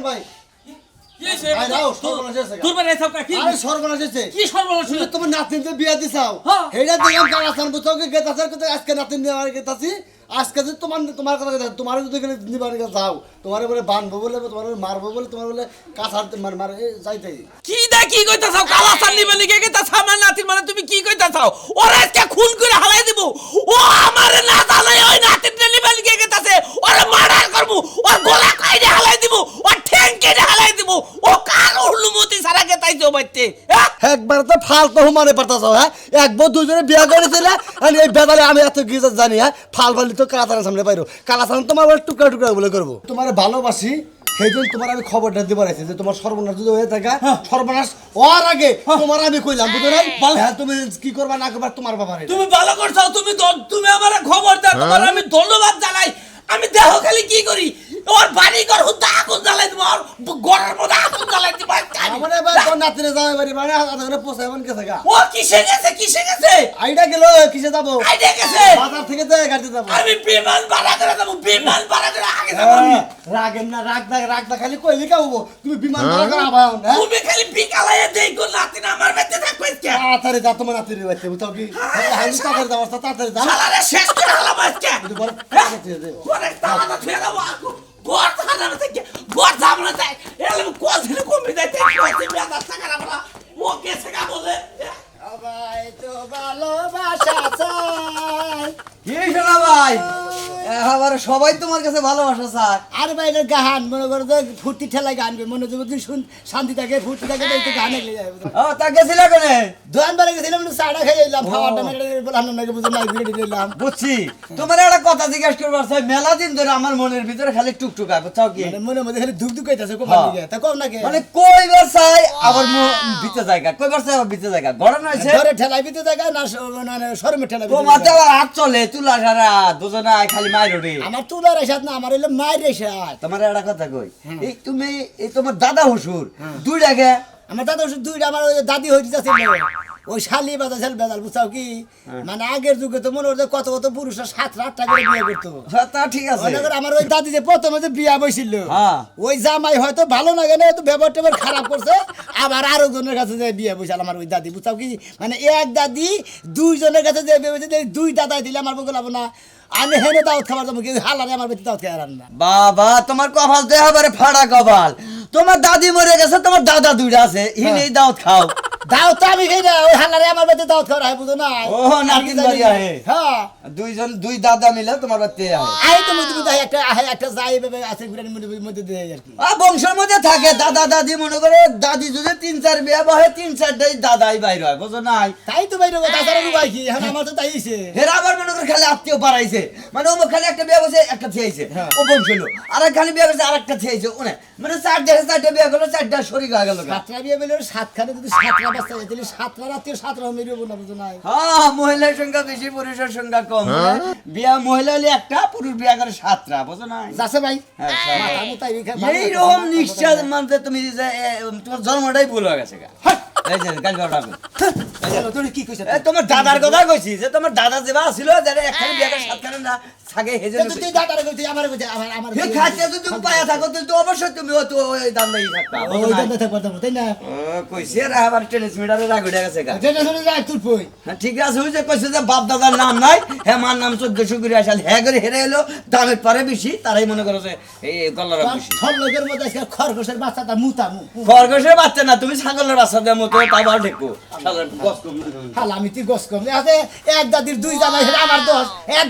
ভাই কি হইছে ভাই রাও সর্বনাশ হয়েছে তোর বাড়ি সব কি আরে সর্বনাশ হয়েছে কি সর্বনাশ তুমি তোমার নাতিনকে বিয়া দিছাও হ্যাঁ। হেডা দেখলাম কালাসান বুঝাওকে গেতাছার কথা আজকে নাতিন দেওয়ার গেতাছি আজকে যদি তোমার কথা কথা তোমার যদি গেলে নিবার যাও তোমার বলে বানবো বলে তোমার মারবো বলে তোমার বলে কাছার মার যাইতে কি দা কি কইতাছাও কালাসান নিবে নিকে কে তা সামান নাতির মানে তুমি কি কইতাছাও ওরে আজকে খুন করে হালাই দিব ও আমারে না জানাই ওই নাতির নিবে নিকে কে তাছে ওরে মার্ডার করব ওর গলা কাইরে হালাই দিব ওর ঠ্যাং কেটে হালাই দিব ও কার হুলুমতি সারা কে তাইছো বাইতে একবার তো ফালতু হুমানে পারতাছো হ্যাঁ একবার দুজনে বিয়া করেছিলে আর এই বেদালে আমি এত কিছু জানি হ্যাঁ ফাল তো কালাসানের সামনে পাইরো কালাসান তোমার বলে টুকরা টুকরা বলে করবো তোমার ভালোবাসি সেই জন্য তোমার আমি খবরটা দিবার আছি যে তোমার সর্বনাশ যদি হয়ে থাকে সর্বনাশ হওয়ার আগে তোমার আমি কইলাম বুঝো নাই হ্যাঁ তুমি কি করবা না করবা তোমার ব্যাপারে তুমি ভালো করছো তুমি আমারে খবর দাও তোমার আমি ধন্যবাদ জানাই আমি দেহ খালি কি করি ওর বাড়ি ঘর হুদা আগুন জ্বালাই দিব আর ঘরের মধ্যে আগুন জ্বালাই দিব মানে ভাই তোর নাতিরে যাবে বাড়ি মানে আধা ঘন্টা পোষাইবেন গেছে গা ও কিসে গেছে আইডা গেল কিসে যাবো আইডা গেছে বাজার থেকে যায় গাড়িতে যাবো আমি বিমান ভাড়া করে দেবো বিমান ভাড়া করে আগে যাবো আমি রাগেন না রাগ দা খালি কইলি কাবো তুমি বিমান ভাড়া করে আবার হ্যাঁ তুমি খালি বিকালায় দেখো নাতি না আমার বেতে থাকবে কে তাড়াতাড়ি যা তোমার নাতিরে বাইতে বুঝাও কি হাইলি তাড়াতাড়ি যাও তাড়াতাড়ি যাও শালারে শেষ করে হলাম আজকে কিন্তু বড় তাড়াতাড়ি দে ওরে তাড়াতাড়ি ফেলে দাও বড় থানা থেকে বড় জামনা চাই এলে কোন দিন কমে যায় তাই কইতে বেদা টাকা না ও কেসে কা বলে সবাই তো ভালোবাসা চায় কি শোনা ভাই আবার সবাই তোমার কাছে ভালোবাসা চায় আর ভাই এটা গান মনে করো যে ফুর্তি ঠেলায় গান মনে যদি শান্তি থাকে ফুর্তি থাকে তো গান এগলে যায় ও তা গেছিল কোনে দোকান বারে গেছিলাম চাটা খেয়ে এলাম খাওয়াটা মেরে বললাম নাকি বুঝে নাই ভিড়ে দিলাম বুঝছি তোমার একটা কথা জিজ্ঞাসা করবার চাই মেলা দিন ধরে আমার মনের ভিতরে খালি টুকটুকা বুঝছাও কি মানে মনে মধ্যে খালি ধুক ধুক কইতাছে কোন দিকে তা কম নাকি মানে কইবার চাই আবার ভিতরে জায়গা কইবার চাই আবার ভিতরে জায়গা ঘটনা হইছে ধরে ঠেলাই দিতে জায়গা না মানে শরমে ঠেলাই তোমার তো আবার হাত চলে তুলা সারা দুজনে খালি মাইর ওরে আমার তুলার এসাত না আমার হইলো মায়ের এসাত তোমার একটা কথা কই এই তুমি এই তোমার দাদা হুসুর দুই টাকা আমার দাদা ওষুধ দুইটা আমার ওই দাদি হইতে যাচ্ছে ওই শালি বাদা ছেলে বেদাল বুঝাও কি মানে আগের যুগে তো মনে হচ্ছে কত কত পুরুষরা 7-8টা করে বিয়ে করতো তা ঠিক আছে মনে করো আমার ওই দাদি যে প্রথমে যে বিয়া বসছিল হ্যাঁ। ওই জামাই হয়তো ভালো না কেন তো ব্যবহার টেবহার খারাপ করছে আবার আরো জনের কাছে যে বিয়ে বসে আমার ওই দাদি বুঝাও কি মানে এক দাদি দুইজনের কাছে যে বিয়ে বসে দুই দাদাই দিলে আমার বলবো না আমি হেনে দাওয়াত খাবার যাবো কিন্তু হালারে আমার বেশি দাওয়াত খাওয়ার না বাবা তোমার কপাল তো এবারে ফাড়া কপাল তোমার দাদি মরে গেছে তোমার দাদা দুইটা আছে হিনেই দাওত খাও দাওয়াত তো আমি খাই না ওই হালারে আমার বেশি দাওয়াত খাওয়ার হয় বুঝো না ও নাতিন বাড়ি আহে হ্যাঁ দুই দাদা মিলে তোমার বাড়িতে আহে আই তো তুমি তাই একটা যাই ভেবে আছে ঘুরে মধ্যে দিয়ে আর কি বংশের মধ্যে থাকে দাদা দাদি মনে করে দাদি যদি 3-4 বিয়া বহে 3-4টাই দাদাই বাইর হয় বুঝো নাই তাই তো বাইরে তাছাড়া রুবাই কি এখন আমার তো তাই হইছে এরা আবার মনে করে খালি আত্মীয় পারাইছে মানে ও খালি একটা বিয়া বসে একটা থিয়েছে ও বংশল আর খালি বিয়া বসে আর একটা থিয়েছে মানে 4 বিয়া করলো 4টা শরীর হয়ে গেল সাতটা বিয়ে বলে 7খানে যদি 7টা বাচ্চা হয় তাহলে 7টা রাত্রে 7টা মেরিয়ে বলবো না বুঝো নাই হ্যাঁ মহিলার সংখ্যা বেশি পুরুষের সংখ্যা কম বিয়া মহিলা হলে একটা পুরুষ বিয়া করে 7টা বুঝো না যাচ্ছে ভাই হ্যাঁ, মাথা মুতাই এইরকম নিশ্চয় মানতে তুমি যে তোমার জন্মটাই ভুল হয়ে গেছে এই যে কাল তুই কি কইছ তোমার দাদার কথা কইছি যে তোমার দাদা যেবা ছিল যারা একখানে বিয়া করে 7খানে না থাকে হেজন্য তুই দাদারে কইছি আমার কইছি আমার হে খাচ্ছে যদি তুমি পায়া থাকো তুই তো অবশ্যই তুমি তো ওই দান্দাই থাকতা ওই দাদা থাকবা তো তাই না ও কইছি রে আবার ট্রান্সমিটারে রাগ উঠে গেছে গা যেটা শুনে যাই তুই কই হ্যাঁ, ঠিক আছে ওই যে কইছে যে বাপ দাদার নাম নাই হ্যাঁ মার নাম 1400 করে আসাল হ্যাঁ করে হেরে এলো দামের পরে বেশি তারাই মনে করো যে এই গল্লার বেশি ছল্লকের মধ্যে আজকে খরগোশের বাচ্চাটা মুতা মু খরগোশের বাচ্চা না তুমি ছাগলের বাচ্চা দেওয়ার মতো তাও ঢেকো শালার গস কম হাল আমি তুই গস কম আছে এক দাদির দুই জামাই হেরে আমার দোষ এক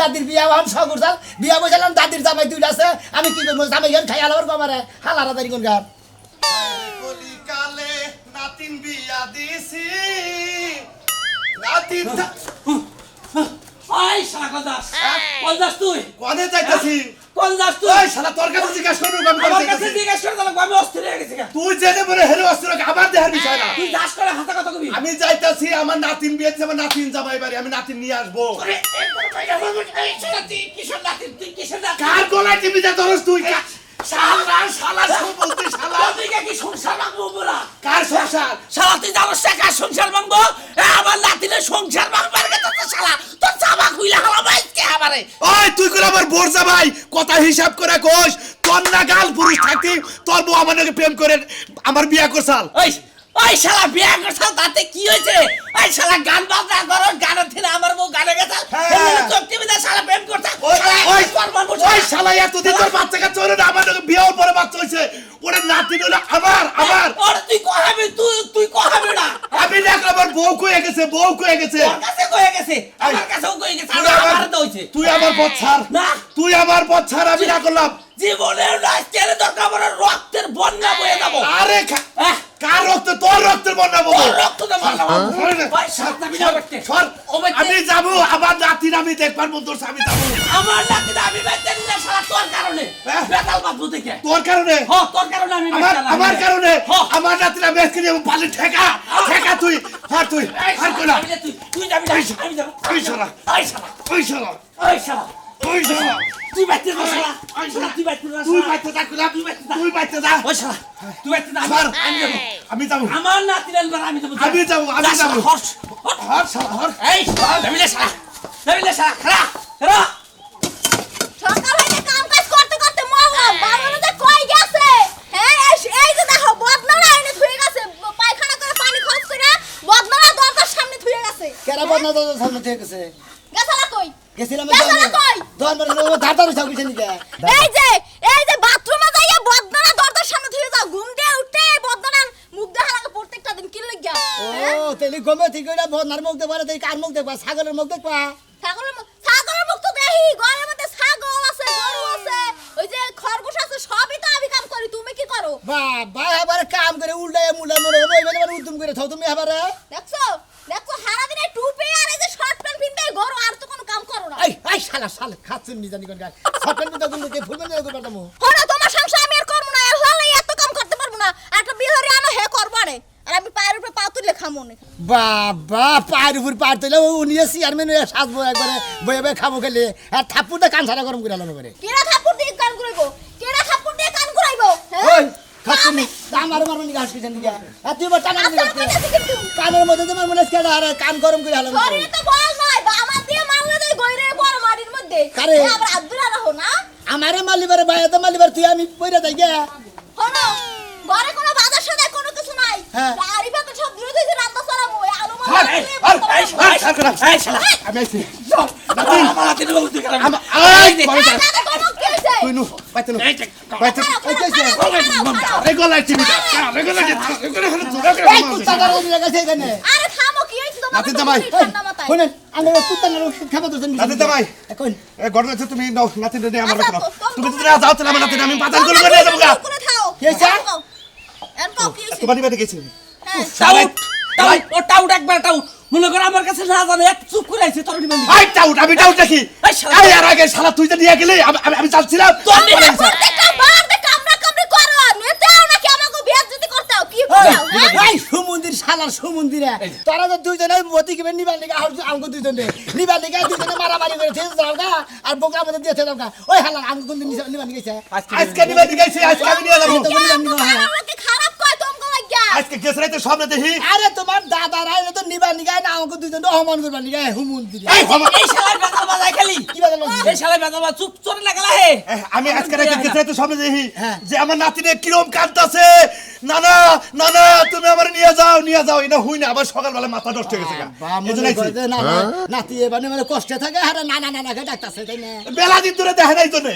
দাদির বিয়া হন সগুরসাল বিয়া বসালাম দাদির জামাই দুইটা আছে আমি কি করবো জামাই গান খাই আলাবার কমারে হালারা দাঁড়ি কোন গান কলিকালে নাতিন বিয়া দিছি নাতিন আই শালা কোন যাস তুই কোনে যাইতাছি কোন যাস তুই ওই শালা তোর কাছে জিজ্ঞাসা করব আমি আমার কোনে কাছে যাইতাছি জিজ্ঞেস করে দিলাম আমি অস্থির হয়ে গেছি তুই জেনে বলে হেরে অস্ত্র আবার দেহার বিষয় না তুই যাস করে হাতে কথা কবি আমি যাইতাছি আমার নাতিন বিয়ে দিছে আমার নাতিন জামাই বাড়ি আমি নাতিন নিয়ে আসবো কিসের নাতিন তুই কিসের নাতিন কার গলায় টিপি যা ধরস তুই শালা শালা সব বলতে শালা তুই কি সংসার ভাঙবো বলা কার সংসার শালা তুই জানোস না কার সংসার ভাঙবো আমার নাতিনের সংসার ভাঙবার কথা তো শালা তোর জামা খুইলা হালা বাইকে আমারে ওই তুই করে আমার বোর জামাই কথা হিসাব করে কোষ কন্যা গাল পুরুষ থাকতে তোর বউ আমার নাকি প্রেম করে আমার বিয়া করছাল ওই ওই শালা বিয়া করছাল তাতে কি হয়েছে ওই শালা গান বাজনা করো গানের থেকে আমার বউ গানে গেছাল হ্যাঁ। চোখ টিভি দা শালা প্রেম করছাল ওই শালা এতদিন তোর বাচ্চা কাচ্চা হলো না আমার নাকি বিয়ের পরে বাচ্চা হয়েছে ওরে নাতি হলো আমার ওরে তুই কহাবি তুই কহাবি না আমি দেখ আমার বউ কয়ে গেছে তোর কাছে কয়ে গেছে আমার কাছেও কয়ে গেছে আমার তো হইছে তুই আমার পথ ছাড় না। তুই আমার পথ ছাড় আমি না করলাম জীবনের রাস্তায় দরকার আমার রক্তের বন্যা বয়ে যাবো আরে কার রক্ত তোর রক্তের বন্যা বলবো তোর রক্ত তো বন্যা ওই শালা বিনা করতে সর ও বাচ্চা- আমি যাবো আমার নাতির আমি দেখবার মতো আমি যাবো আমার নাকি আমি বেঁচে নিলে শালা তোর কারণে হ্যাঁ। বেতাল বাবু থেকে তোর কারণে তোর কারণে আমি আমার কারণে হ্যাঁ। আমার নাতির আমি আজকে নিয়ে পালি ঠেকা তুই হার কইলা তুই যাবি না আমি যাবো ওই শালা ওই শালা ওই শালা ওই শালা ওই শালা তুই বাইতে না শালা তুই বাইতে না তুই বাইতে যা কইলা তুই বাইতে যা ওই শালা তুই বাইতে না সর। আমি যাবো আমি যাবো আমার নাতি আনবার আমি যাবো আমি যাবো, আমি যা, শালা, যাবো। Hot, hot. হার শালা হার এই যাবি না শালা খারা সকাল হইতে কাম কাজ করতে করতে মরলাম বাবানো যে কই গেছে হ্যাঁ এই যে দেখো বদনারা এনে ধুয়ে গেছে পায়খানা করে পানি খরচ করে বদনারা দরজার সামনে ধুয়ে গেছে কেরা বদনা তো সামনে থেকে গেছে গেছালা কই গেছিলাম গেছালা কই ধারদার সব কিছু নিকে এই যে বাথরুমে যাইয়া বদনারা দরজার সামনে ধুয়ে যাও ঘুম দিয়ে উঠে বদনার মুখ দেখা লাগে প্রত্যেকটা দিন কি লাগিয়া ও তেলি গমে ঠিক কইরা বদনার মুখ দেখবা তেই কার মুখ দেখবা ছাগলের মুখ দেখবা ছাগলের মুখ তো দেখি ঘরের মধ্যে ছাগল আছে গরু আছে ওই যে খরগোশ আছে সবই তো আমি কাম করি তুমি কি করো বাবা এবারে কাম করে উল্টায় মুল্লা মনে হবে এবারে উদ্যম করে থাও তুমি এবারে দেখছো সারা দিনে টুপি আর এই যে শর্ট প্যান্ট পিনতে ঘর আর তো কোনো কাম করো না আই শালা খাচ্ছেন নি জানি কোন গায় সপেন বিটা কোন কে ফুলবেন না করবা তুমি হলো তোমার সংসার আমি আর করব না হলো এত কাম করতে পারবো না একটা বিহারি আনো হে করবারে আর আমি পায়ের উপরে পা তুলে খামো না বাবা পায়ের উপর পার তুলে উনি চেয়ারম্যান হয়ে সাজবো একবারে বয়ে বয়ে খাবো খেলে আর থাপ্পুরটা কান ছাড়া গরম করে আলাম করে কেরা থাপ্পড় দিয়ে কান ঘুরাইবো কেরা থাপ্পড় দিয়ে কান ঘুরাইবো ওই খাচ্ছেন নি আমার মারনি ঘাস কিছেন দিকে আর তুই বড় টাকা আচ্ছা, দিবি কইতাছি কিন্তু। কানের মধ্যে তোমার মনে কেডা আর কান গরম করে আলাম শরীরে তো বল নাই বা আমার দিয়ে মারলে দেই গইরে বড় মাটির মধ্যে কারে? এ আবার আব্দুল রাখো না আমারে মালিবারে বাইরে মালিবার তুই আমি পয়রা যাই গে হলো ঘরে কোনো বাজার সদায় কোনো কিছু নাই হ্যাঁ। গাড়ি বাতা সব দূরে দূরে রান্না চালাবো ওই আলু হার, মাছ এই শালা আমি আইছি আমার নাতি বলতে তুই কেন তুই নু বাইতে নু এই যে বাইতে আরে গলায় টিভিটা আরে গলায় জোড়া করে এই কুত্তা গাড়ি নিয়ে গেছে এখানে আরে থামো কি হইছে তোমার নাতি জামাই। ঠান্ডা মাথায় শুনেন আমি কুত্তা না খাবো তো নাতি জামাই। কোন এ ঘটনা হচ্ছে তুমি নাও নাতি নিয়ে আমার আচ্ছা, বেতন তো- তুমি তো না যাও তাহলে আমার নাতি আমি বাজার করে নিয়ে যাবো গা করে খাও কি হইছে? এনকো কি হইছে তোমার নিবে গেছি হ্যাঁ টাউট টাউট একবার টাউট মনে করে আমার কাছে না জানে এক চুপ করে আছে তোর নিবেন আই টাউট আমি টাউট দেখি এই শালা। এই আর আগে শালা তুই তো নিয়ে গেলি আমি চাচ্ছিলাম তোর নিবে এই সুমন্দির শালার সুমন্দিরে তোরা তো দুইজনে মতি কিবে নিবার লিগা আমগো দুইজনে নিবার লিগা দুইজনে মারামারি করে থেজ দাওগা আর বোকা মধ্যে দিয়ে দাওগা ওই হালা আমগো কোন দিন নিবার লিগাইছে আজকে নিবে গেছি আজকে আমি নিয়ে যাবো তো নিবার নিবা হ্যাঁ খারাপ কয় তোমগো লাগিয়া আজকে গেছে রাইতে সামনে দেখি আরে তোমার দাদা রাইলে তো নিবার লিগাই না আমগো দুইজন অপমান করবার লিগাই হুমন্দিরে এই খবর এই শালা বেতাল বাজায় খালি কি বাদল এই শালা বেতাল বাজা চুপ চোরে লাগালা হে আমি আজকে রাইতে গেছে রাইতে সামনে দেখি হ্যাঁ। যে আমার নাতিনে কিরম কাঁদতাছে নানা নানা তুমি আমার নিয়ে যাও এটা হুই না আবার সকালবেলা মাথা নষ্ট হয়ে গেছে গা। এজন্য আইছি। না নাতি এবারে মানে কষ্টে থাকে আরে না না না না ডাক্তারছে তাই না বেলা দিন ধরে দেখে নাই জন্য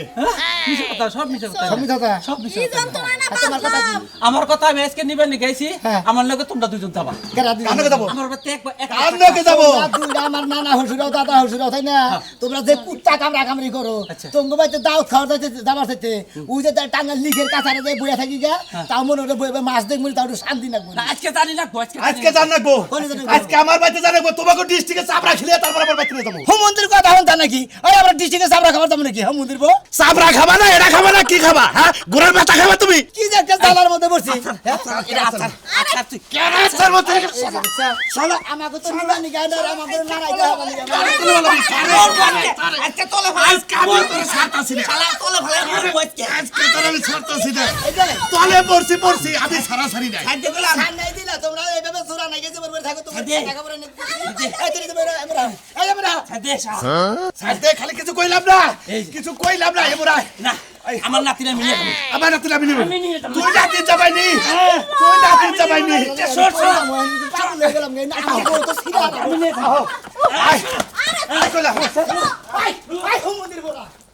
মিছে কথা সব মিছে কথা সমি দাদা সব মিছে কি কথা। যন্ত্রণা না তোমার কথা কি? বাজলাম আমার কথা আমি আজকে নিবেন লিখাইছি হ্যাঁ। আমার লগে তোমরা দুজন যাবা কেরা দিন কানকে যাবো আমার বাড়িতে একবার এক কানকে যাবো আমার নানা হসুরাও দাদা হসুরাও তাই না তোমরা যে কুত্তা কামড়া কামড়ি করো আচ্ছা। তোমাকে বাড়িতে দাওয়াত খাওয়া যাবার চাইতে ওই যে তার টাঙ্গাল লিখের কাছারে যে বইয়া থাকি গা তাও মনে হলে বইবে মাছ দেখবো তাও একটু শান্তি লাগবে না, আজকে জানি না আজকে জানাবো কোনে জানাবো? আজকে আমার বাড়িতে জানাবো তোমাকে ডিস্ট্রিক্টে চাপড়া খেলে তারপর আমার বাড়িতে নিয়ে যাবো হুমন্দির কথা হন তা নাকি ওই আমরা ডিস্ট্রিক্টে চাপড়া খাবার যাবো নাকি হুমন্দির বউ চাপড়া খাবা না এটা খাবা না কি খাবা হ্যাঁ গোড়ার ব্যথা খাবা তুমি কি যে একটা জালার মধ্যে বসছি এটা আচ্ছা আচ্ছা তুই কেন আচ্ছার মধ্যে চলো আমাকে তো নিবা নিগা না আমাকে নানাই গাওয়া নিগা আজকে তোলে ভাই আজকে আমি তোর ছাড়তাছি না শালা তোলে ভাই আমার বইতে আজকে তোর আমি ছাড়তাছি না এই যে তলে পড়ছি আমি ছাড়াছাড়ি নাই খাইতে গেলাম ছাড় নাই দিলা তোমরা এইভাবে চোরা নাই গেছে বলবে থাকো তোমরা দে। টাকা পরে এই তুই তো বেরো আমরা এই আমরা দে শালা ছাড়তে খালি কিছু কইলাম না এই। কিছু কইলাম না এমরাই না আমার নাতির আমি নিয়ে যাবো। আমার নাতি আমি নিব আমি নিয়ে যাবো। তুই নাতি যাবাইনি তুই নাতি যাবাইনি সর, সর।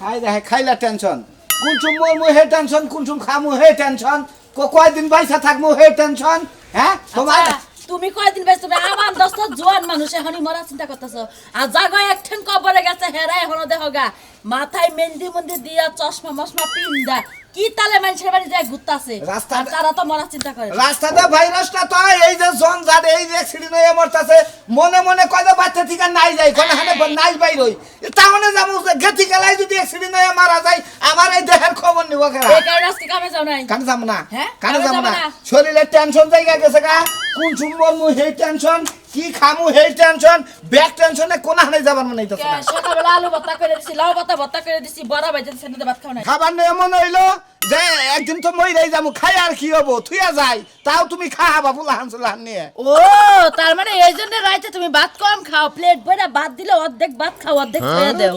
হাই দেখে খাইলা টেনশন কোনসুম মরমু হে টেনশন কোনসুম খামু হে টেনশন কয়দিন বাইসা থাকমু হে টেনশন হ্যাঁ তোমার তুমি কয়দিন বেশ তুমি আমার দোস্ত জোয়ান মানুষ এখনই মরা চিন্তা করতেছো আর জাগো একঠেন কবরে গেছে হেরা এখনো দেখোগা মাথায় মেহেন্দি মন্দি দিয়া চশমা মশমা পিন্দা কি তালে মানুষের বাড়ি যায় ঘুরতাছে রাস্তা- আর তারা তো মরা চিন্তা করে না। রাস্তাতে ভাইরাসটা তো এই যে জন জাট এই যে অ্যাক্সিডেন্ট হয়ে মরতাছে মনে মনে কয়টা বাচ্চা থেকে নাই যায় কোন হানে নাই বাইর হই তাহলে যাবো গেতি গেলাই যদি অ্যাক্সিডেন্ট হয়ে মারা যায় আমার এই দেহের খবর নিব কেরা এই কারণে আজকে কামে যাও নাই কানে যাবো না হ্যাঁ? কানে কামে যাবো যাবো না না? শরীরে টেনশন জায়গা গেছে গা কোন সুম্বর মু হেই টেনশন কি খামু হেই টেনশন ব্যাক টেনশনে কোন হানে যাবার মনে হইতাছে কে না সকালবেলা আলু ভর্তা করে দিছি লাউ ভর্তা করে দিছি বড়া ভাই যেতে সেটাতে ভাত খাও নাই খাবার নিয়ে এমন হইলো যে একদিন তো মইরাই যাবো খাই আর কি হবো থুইয়া যাই তাও তুমি খাওয়া বুলাহান সুলাহান নিয়ে ও তার মানে এই জন্য রাইতে তুমি ভাত কম খাও প্লেট ভরে ভাত দিলে অর্ধেক ভাত খাও অর্ধেক খেয়ে দেও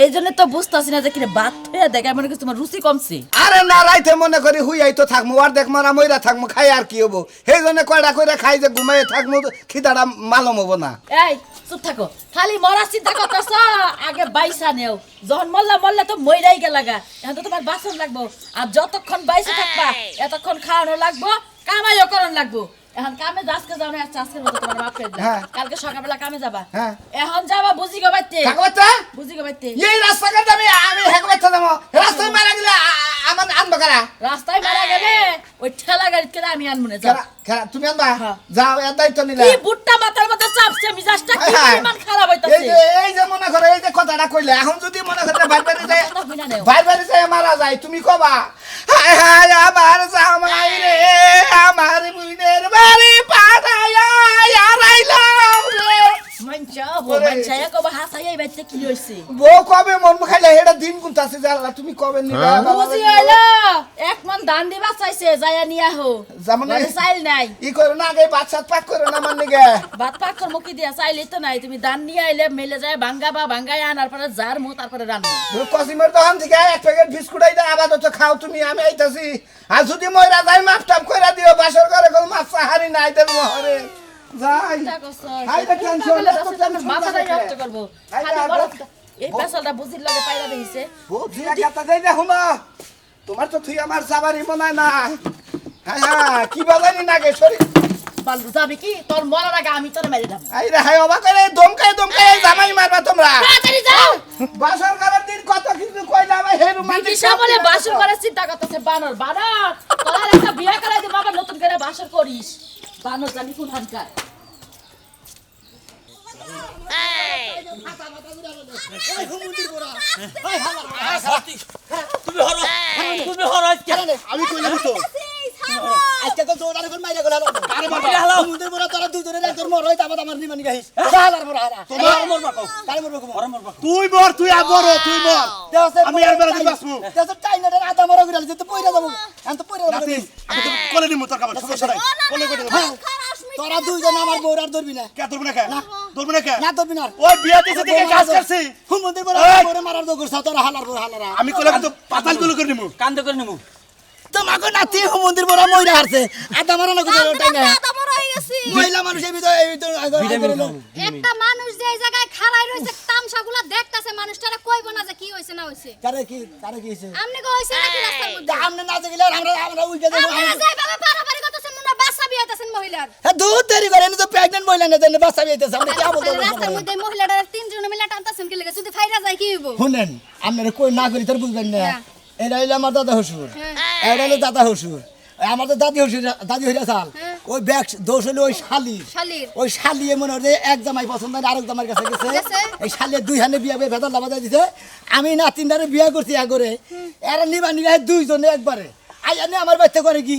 এই জন্য তো বুঝতাছি না যে কিনে ভাত খেয়ে দেখ মনে করছি তোমার রুচি কমছে আরে না রাইতে মনে করি হুইয়াই তো থাকবো আর দেখ মারা মইরা থাকবো খাই আর কি হবো সেই জন্য কয়টা কইরা খাই যে ঘুমাই থাকবো খিদাটা মালম হবো না এই চুপ থাকো খালি মরা চিন্তা করতেছ আগে বাইসা নেও যখন মরলে তো মইরাই গেলাগা এখন তো তোমার বাসন লাগবো আর যতক্ষণ বাইসা থাকবা এতক্ষণ খাওয়ানো লাগবো কামাইও করন লাগবো এখন কামে আজকে যাও না আজকের মতো তোমার মাফ করে দিলাম। হ্যাঁ। কালকে সকালবেলা কামে যাবা হ্যাঁ। এখন যাবা বুঝি গো বাইতে থাকবো তো বুঝি গো বাইতে এই রাস্তাঘাট আমি হেঁকে বাচ্চা যাবো রাস্তায় মারা গেলে আমার আনবো কারা রাস্তায় মারা গেলে ওই ঠেলা গাড়িতে করে আমি আনবো না যাও। তুমি আনবা হ্যাঁ। যাও এর দায়িত্ব নিলা কি বুটটা মাথার মধ্যে চাপছে মিজাজটা কি হ্যাঁ। পরিমাণ খারাপ এই হইতাছে যে এই যে মনে করো এই যে কথাটা কইলে এখন যদি মনে করো ভাই বাড়ি যায় কথা হই না নেও। ভাই বাড়ি যায় মারা যায় তুমি কবা হায় হায় আমার জামাই রে আমার বুইনের বাড়ি পাঠাইয়া আরাইলাম রে মানছা ওরে। মানছা কবা হাসাই বাইতে কি হইছে বউ কবে মন খাইলে এটা দিন গুনতাছে যে আল্লাহ তুমি কবে নিবা বাবা বুঝি নিবা? হইলো এক মন ধান দিবা চাইছে যায়া নিয়া হো যেমন ঘরে চাইল নাই ই করো না আগে বাচ্চা পাক করো না মান নিগে ভাত পাক কর মুখি দিয়া চাইলেই তো নাই তুমি ধান নিয়ে আইলে মেলে যায় ভাঙ্গাই আনার পরে জার মু তারপরে রান্না কসিমের দোকান থেকে এক প্যাকেট বিস্কুট আইতা আপাতত খাও তুমি আমি আইতাছি আর যদি ময়রা যাই মাপ টাপ কইরা দিও বাসর করে কোন মাছ হারি নাই দেন মহরে যাই চিন্তা করছো হাই রে টেনশন মাথাটাই নষ্ট করবো খালি বড় এই পেছালটা বুঝির লাগে পাইরা দেইছে বুঝি কথা যাই দেখো না তোমার তো তুই আমার সাবারি মনায় না হ্যাঁ হ্যাঁ কি বাজানি নাগে সরি বালু যাবি কি তোর মরার আগে আমি তোরে মেরে দেব আই রে হাই অবাক করে দমকায় জামাই মারবা তোমরা তাড়াতাড়ি যাও বাসর করার দিন কত কিছু কইলা আমি হেরু মাটি বিটিশা বলে বাসর করে চিন্তা করতেছে বানর তোর একটা বিয়ে করাই দিব আবার নতুন করে বাসর করিস বানর জানি কোন হানকার তুমি হরো আজকে। আমি কইলাম তো আজকে তো জোড়া করে মাইরা গেল আরে মাটিরে হালাও। মুদের বড় তোরা দুজনে একজন মর হই তারপর আমার নিমানি গাইস হালার বড় হালা তোমার মরবা কও। কালে মরবো কো তুই মর তুই আগর তুই মর আমি আর বেলা দিন বাঁচবো দেশে টাইনারে আদা মরা গিরাল যে তো পয়রা যাবো আমি তো পয়রা নাতি যাবো আমি তো কোলে নিমু তোর কাছে সমস্যা নাই কোলে করে দেব তোরা দুইজন আমার বউর আর ধরবি না কে ধরবি না কে ধরবি না কে না ধরবি না ওই বিয়া দিছে থেকে কাজ করছি হুমন্দির বড় এই! বড় মারার দো করছ তোরা হালার বড় হালারা আমি কোলে তো পাতাল গুলো করে নিমু কান্দ করে নিমু। তোমাকে নাতি হুমন্দির বড় মইরা হারছে আদা মরা না করে টাইনা দাদা বড় হয়ে গেছি মহিলা মানুষ এই ভিতরে একটা মানুষ যে জায়গায় খাড়াই রইছে তামসাগুলা দেখতাছে মানুষটারে কইব না যে কি হইছে না হইছে কারে কি হইছে আমনে কো হইছে নাকি রাস্তার মধ্যে আমনে না গেলে আমরা উইকে দেব আপনারা যেভাবে পারাপারি করতেছেন মনে হয় বাচ্চা বিয়াইতেছেন মহিলার হ্যাঁ দুধ দেরি করে এনে তো প্রেগন্যান্ট মহিলা না দেন বাচ্চা বিয়েতেছে আমরা কি আমল তাহলে রাস্তার মধ্যে মহিলাটা তিনজন মিলে টানতাছেন কি লাগে যদি ফাইরা যায় কি হইব শুনেন আপনারা কই না করি তোর বুঝবেন না হ্যাঁ। এটা হইলো আমার দাদা হসুর হ্যাঁ। এটা হইলো দাদা হসুর আমার তো দাদি হইরা চাল হ্যাঁ। ওই ব্যাগ দোষ হলো ওই শালির শালির ওই শালিয়ে মনে হয় যে এক জামাই পছন্দ হয় না আরেক জামাইয়ের কাছে গেছে গেছে। এই শালিয়ে দুই হানে বিয়া ভেতর লাভা দিছে আমি না তিনটারে বিয়া করছি একবারে এরা নিবা নিবা দুইজনে একবারে আইয়ানে আমার বাচ্চা করে কি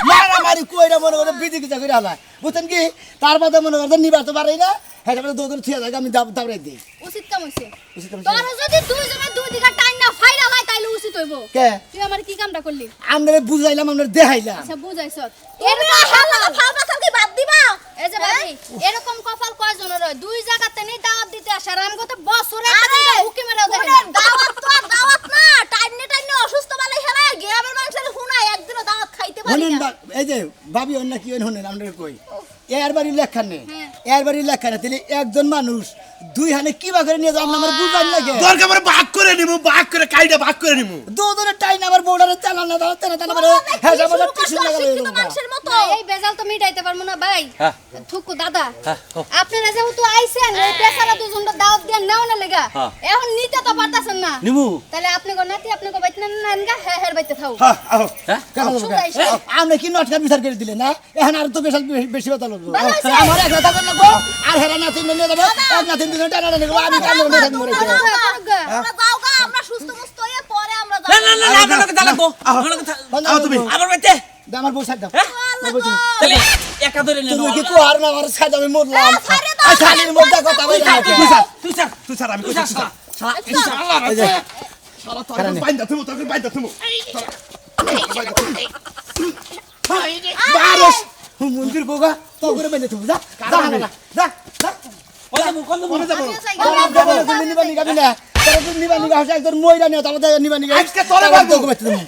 মারামারি কইরা মনে করে বিধি কিতা করে হালায় বুঝছেন কি তার বাদে মনে করতে নিবা তো পারি না হ্যাঁ দুজন থিয়া থাকে আমি দাবড়াই দিই উচিত কাম হইছে উচিত কাম হইছে। তোর যদি দুইজনে দুই দিকে টাইম না ফাইরা হয় তাইলে উচিত হইব কে তুই আমার কি কামটা করলি আমরা বুঝাইলাম আমরা দেখাইলাম আচ্ছা বুঝাইছ এরকম হালা ফালতা সালতি বাদ দিবা এই যে ভাবি এরকম কপাল কয়জনের হয় দুই জায়গাতে নেই দাওয়াত দিতে আসে আর আমগো তো বছরে একটা হুকি মেরে দেখে দাওয়াত তো আর দাওয়াত এই যে ভাবি অন্য কি হলেন আমরা কই এর বাড়ি লেখা নেই এর বাড়ি লেখা নেই তাহলে একজন মানুষ দুই হানে কি বা করে নিয়ে যাও আমার বুঝান লাগে দরকার আমার ভাগ করে নিমু ভাগ করে কাইটা ভাগ করে নিমু দুজনের টাইম আমার বউডারে চালান না দাও তেনা তেনা করে হ্যাঁ আমার টিস্যু লাগালো শিক্ষিত মানুষের মতো এই বেজাল তো মিটাইতে পারবো না ভাই থুকু দাদা আপনারা যেহেতু আইছেন এই পেছালা দুজনটা দাওয়াত দিয়ে নেও না লেগা এখন নিতে তো পারতাছেন না নিমু তাহলে আপনি গো নাতি আপনি গো বাইতে নেন গা হ্যাঁ হ্যাঁ বাইতে থাও হ্যাঁ আও আমরা কি নটকার বিচার করে দিলে না এখন আর তো বেশি কথা লাগবে ভালো হয়েছে। আমার এক কথা লাগবো আর হেরা নাতিন নিয়ে যাবো এক নাতিন দুজন টানা টানা করবো আমি কামড় মেরে থাকবো আমরা যাও গা আমরা সুস্থ মুস্ত হয়ে পরে আমরা না না না না আমার লগে থাকবো আমার লগে আও তুমি আমার বাইতে আমার বউ সাইড দাও তাহলে একা ধরে নে তুমি কি কোয়ার না আমার সাইড আমি মরলাম ছাড়ে দাও। আর শালির মধ্যে কথা বলি না তুই স্যার আমি কইছি শালা শালা তো বাইন্দা তুমি তো বাইন্দা তুমি বারস মন্দির বোগা তো করে বেঁধে তুমি যা যা না যা যা ওই যে কোন মনে যাব তুমি নিবানি গাবি না তারা তুমি নিবানি গা হচ্ছে একজন মইরা নিও তারপর নিবানি গা আজকে তোরে বাগো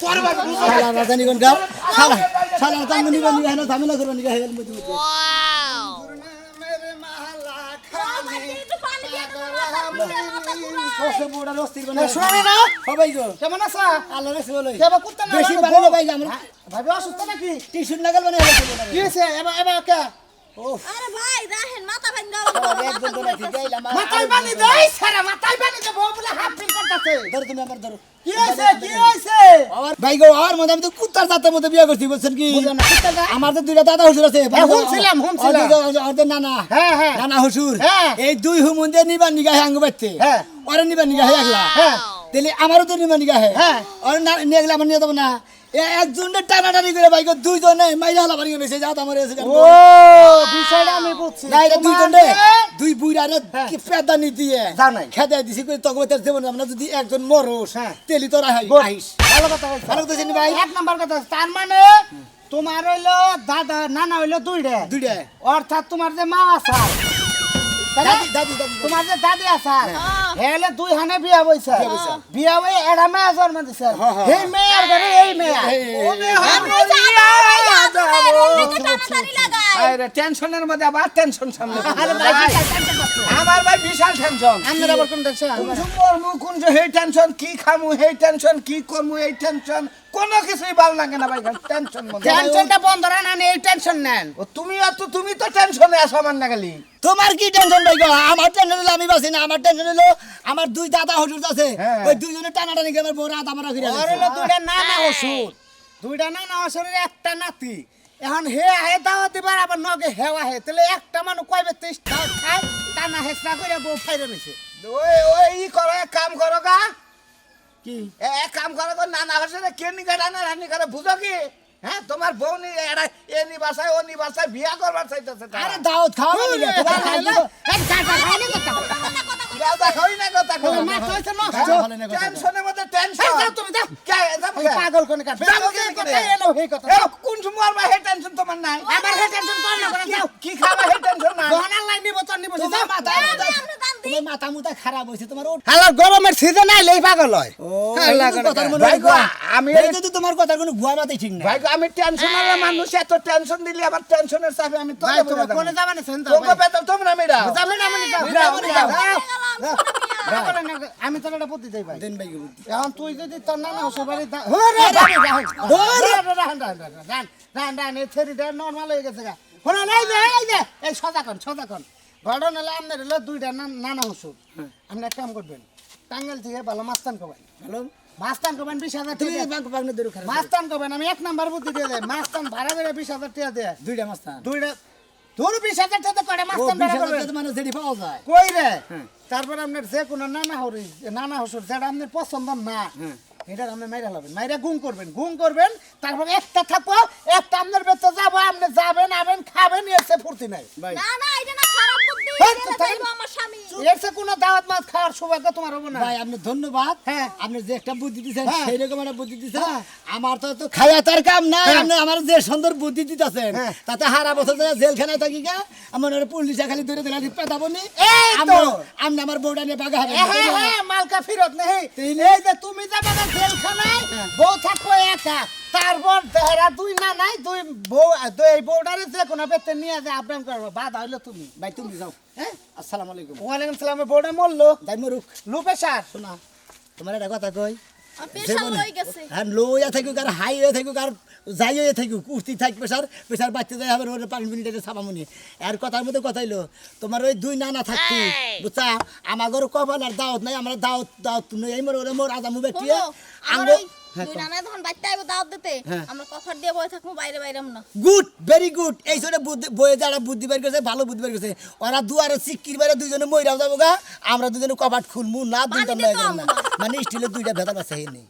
তোরে বাগো শালা রাজানি কোন গা শালা শালা তুমি নিবানি গা না ঝামেলা করবে নি গা হেল মধ্যে একটু পানি দিয়ে দাও কষ্ট বড় রস্তির বনে শুনে না সবাই গো কেমন আছো আল্লাহ রে বলে কেবা কুত্তা না বেশি ভালো ভাই আমরা ভাবি অসুস্থ নাকি টিস্যু লাগাল বনে কি হয়েছে এবার এবার কে আরে ভাই দেখেন মাথা ভাঙা একজন তো নাকি গাইলাম মাথায় পানি দেই সারা মাথায় পানি দে বউ বলে হাফ ফিল করতেছে ধরো তুমি আমার ধরো কি হয়েছে কি হয়েছে আমার ভাই গো আর মধ্যে আমি তো কুত্তার জাতের মধ্যে বিয়ে করছি বলছেন কি আমার তো দুইটা দাদা হুজুর আছে শুনছিলাম। ওদের নানা হ্যাঁ, হ্যাঁ। নানা হুজুর হ্যাঁ। এই দুই হুমুন্দে নিবার নিগাহে আঙ্গ বাইতে হ্যাঁ। ওরে নিবার নিগাহে একলা হ্যাঁ। তাহলে আমারও তো নিবার নিগাহে হ্যাঁ। ওরে নিয়ে গেলে আমার নিয়ে যাবো না একজনের টানাটানি করে ভাই গো দুইজনে মাইরা হালা বাড়ি গেছে যা আমার এসে ও বিষয়টা আমি বুঝছি না এটা দুইজনে দুই বুইরারে কি পেদানি দিয়ে জানাই। খেদা দিছি কই তখন তার জীবন আমরা যদি একজন মরস হ্যাঁ। তেলি তোরা আইস ভালো কথা বলছো ভালো কথা জানি ভাই এক নাম্বার কথা তার মানে তোমার হইলো দাদা নানা হইলো দুইটা দুইটা অর্থাৎ তোমার যে মা আছে দাদি দাদি দাদি তোমার যে দাদি আছে হেলে দুই হানে বিয়া বইছে বিয়া বই এরা মেয়ে জন্ম দিছে এই মেয়ের ঘরে এই মেয়ে আরে টেনশনের মধ্যে আবার টেনশন সামনে আমার ভাই বিশাল টেনশন আপনার আবার কোন টেনশন কোন যে এই টেনশন কি খামু এই টেনশন কি করমু এই টেনশন কোনো কিছুই ভালো লাগে না ভাই টেনশন টেনশনটা বন্ধ রাখেন না এই টেনশন নেন তুমি তো টেনশনে আছো আমার না গেলি তোমার কি টেনশন ভাই গো আমার টেনশন হলো আমি বাসি না আমার টেনশন হলো আমার দুই দাদা হুজুর আছে হ্যাঁ। ওই দুইজনে টানাটানি করে আমার বড় হাত আমার রাখি আর হলো দুইটা নানা অসুরের একটা নাতি এখন হে আহে দাওয়াত দিবার আবার নগে হেওয়া হে তাহলে একটা মানুষ কয়বে 30 দাওয়াত খায় টানা হেসরা করে বউ ফাইরে নিছে ওই ই করো এক কাম করো গা কি এক কাম করো গো নানা অসুরে কে নি গাড়া রানি করে বুঝো কি হ্যাঁ তোমার বউ নি এরা এ নিবাসায় ও নিবাসায় বিয়া করবার চাইতেছে আরে দাওয়াত খাওয়া মানে তোমার খাই দিব এক গাটা খাইলে কথা দাদা খাই না কথা কো মা কইছে না টেনশনের মধ্যে টেনশন তুমি যা কে পাগল কোন কাট কোন সময় হে টেনশন তোমার নাই আমার হে টেনশন কোন না করে যাও কি খাবা হে টেনশন নাই গহনার লাইন নিব তো নিব যাও মাথা তোমার মাথা মুতা খারাপ হইছে তোমার হালার গরমের সিজন আইলেই পাগল হয় ভাই গো আমি এই তো তোমার কথা কোনো গুয়া মাথায় ঠিক না ভাই গো আমি টেনশনাল মানুষ এত টেনশন দিলি আবার টেনশনের চাপে আমি তো কোনে যাবা না সেন্টার তোকে বেতন তোমরা মেরা যাবে না আমি তোর একটা বুদ্ধি দেই ভাই দেন ভাই গো এখন তুই যদি তোর নানা হসে বাড়ি নর্মাল হয়ে গেছে গা শোনা নাই যে এই সজা কন ঘটনা হলে আপনার হলো দুইটা নানা হসুর আপনি এক কাম করবেন টাঙ্গাইল থেকে ভালো মাস্তান করবেন হ্যালো মাস্তান করবেন 20,000 তুমি টাকা বাঙ্ক বাঙ্ক দূর খারাপ মাস্তান করবেন আমি এক নাম্বার বুদ্ধি দিয়ে দেয় মাস্তান ভাড়া করে 20,000 টাকা দেয় দুইটা মাস্তান দুইটা তোর 20,000 টাকা করে মাস্তান ভাড়া করবেন মানে যেটি পাওয়া যায় কই রে তারপর আপনার যে কোনো নানা হসুর যেটা আপনার পছন্দ না এটা আপনি মাইরা লাবেন মাইরা গুম করবেন তারপর একটা থাকবো একটা আপনার বেতে যাবো আপনি যাবেন খাবেন এসে ফুর্তি নাই ভাই না না এটা না খারাপ বুদ্ধি হ্যাঁ, তো এটা তাই- যাইবো আমার স্বামী এসে কোনো দাওয়াত মাছ খাওয়ার সৌভাগ্য তোমার হবে না ভাই আপনি ধন্যবাদ হ্যাঁ। আপনি যে একটা বুদ্ধি দিচ্ছেন হ্যাঁ। সেই রকম একটা বুদ্ধি দিচ্ছেন হ্যাঁ। আমার তো খাওয়া তার কাম নাই হ্যাঁ। আপনি আমার যে সুন্দর বুদ্ধি দিতেছেন হ্যাঁ। তাতে হারা বছর ধরে জেলখানায় থাকি গা আমার পুলিশে খালি ধরে ধরে পেতাবো নি এই তো। আপনি আমার বউটা নিয়ে বাগা হবে হ্যাঁ মালকা ফিরত নেই এই যে তুমি যাবে না জেলখানায় বউ থাকবো একা তারপর তেহরা তুই না নাই তুই বউ তুই এই বউটারে যে কোনো বেতে নিয়ে যায় আব্রাম করবো বাধা হইলো তুমি ভাই তুমি যাও হ্যাঁ আসসালামু আলাইকুম ওয়ালাইকুম সালাম বউটা মরলো যাই মরুক লুপে সার শোনা তোমার একটা কথা কই পেশা লই গেছে হ্যাঁ লইয়া থাকুক আর হাই হয়ে থাকুক আর যাই হয়ে থাকুক উঠতি থাক প্রেশার প্রেশার বাচ্চা যায় আবার ওর 5 মিনিটের ছাপামুনি আর কথার মধ্যে কথা হইলো তোমার ওই দুই নানা থাকতি বুঝছা আমাগর কপাল আর দাওয়াত নাই আমরা দাওয়াত নই এই মোর আজামু বেটিয়ে শুনো, আমার আঙ্গো ওই দুই নানা যখন বাচ্চা আইবো দাওয়াত দিতে হ্যাঁ। আমরা কফার দিয়ে বসে থাকবো বাইরে বাইরে না গুড ভেরি গুড এই সরে বইয়ে যারা বুদ্ধি বের করছে ভালো বুদ্ধি বের করছে ওরা দুয়ারে সিক্কির বাইরে দুইজনে মইরাও যাবো গা আমরা দুজনে কপাট খুলমু না দুইটা পানি নয় দিতে না আমু না। মানে স্টিলের দুইটা ভেতর আছে হেনি